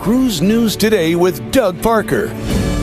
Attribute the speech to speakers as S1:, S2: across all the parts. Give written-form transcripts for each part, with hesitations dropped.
S1: Cruise News Today with Doug Parker.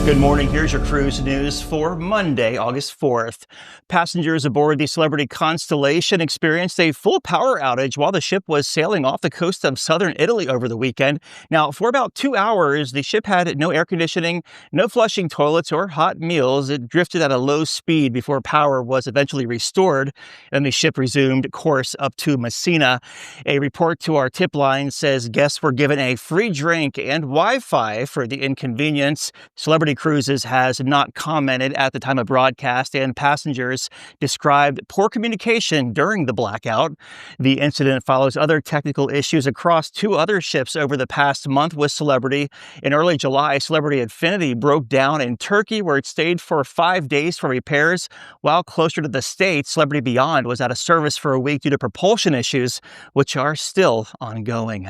S2: Good morning. Here's your cruise news for Monday, August 4th. Passengers aboard the Celebrity Constellation experienced a full power outage while the ship was sailing off the coast of southern Italy over the weekend. Now, for about 2 hours, the ship had no air conditioning, no flushing toilets or hot meals. It drifted at a low speed before power was eventually restored, and the ship resumed course up to Messina. A report to our tip line says guests were given a free drink and Wi-Fi for the inconvenience. Celebrity Cruises has not commented at the time of broadcast, and passengers described poor communication during the blackout. The incident follows other technical issues across 2 other ships over the past month with Celebrity. In early July, Celebrity Infinity broke down in Turkey, where it stayed for 5 days for repairs, while closer to the States, Celebrity Beyond was out of service for a week due to propulsion issues, which are still ongoing.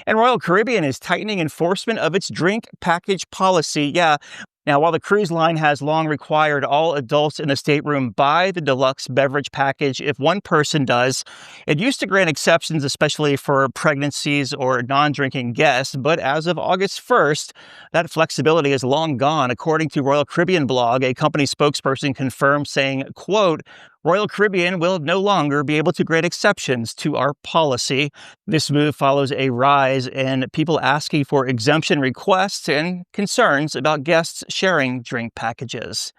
S2: And Royal Caribbean is tightening enforcement of its drink package policy. Now, while the cruise line has long required all adults in the stateroom buy the Deluxe Beverage Package if one person does, it used to grant exceptions, especially for pregnancies or non-drinking guests. But as of August 1st, that flexibility is long gone. According to Royal Caribbean blog, a company spokesperson confirmed, saying, quote, Royal Caribbean will no longer be able to grant exceptions to our policy. This move follows a rise in people asking for exemption requests and concerns about guests sharing drink packages.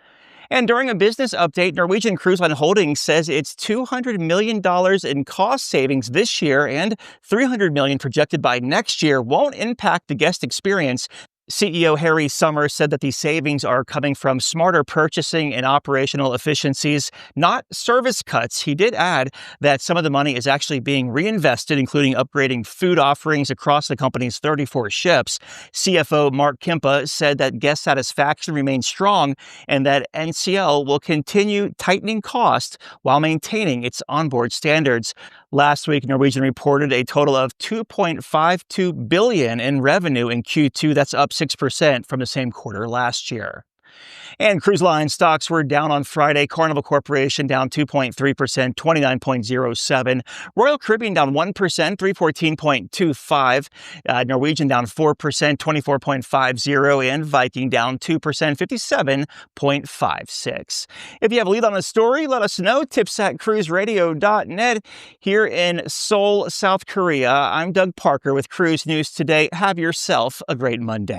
S2: And during a business update, Norwegian Cruise Line Holdings says its $200 million in cost savings this year and $300 million projected by next year won't impact the guest experience. CEO Harry Summers said that these savings are coming from smarter purchasing and operational efficiencies, not service cuts. He did add that some of the money is actually being reinvested, including upgrading food offerings across the company's 34 ships. CFO Mark Kimpa said that guest satisfaction remains strong and that NCL will continue tightening costs while maintaining its onboard standards. Last week, Norwegian reported a total of $2.52 billion in revenue in Q2. That's up 6% from the same quarter last year. And cruise line stocks were down on Friday. Carnival Corporation down 2.3%, 29.07. Royal Caribbean down 1%, 314.25. Norwegian down 4%, 24.50. And Viking down 2%, 57.56. If you have a lead on a story, let us know. tips@cruiseradio.net. Here in Seoul, South Korea, I'm Doug Parker with Cruise News Today. Have yourself a great Monday.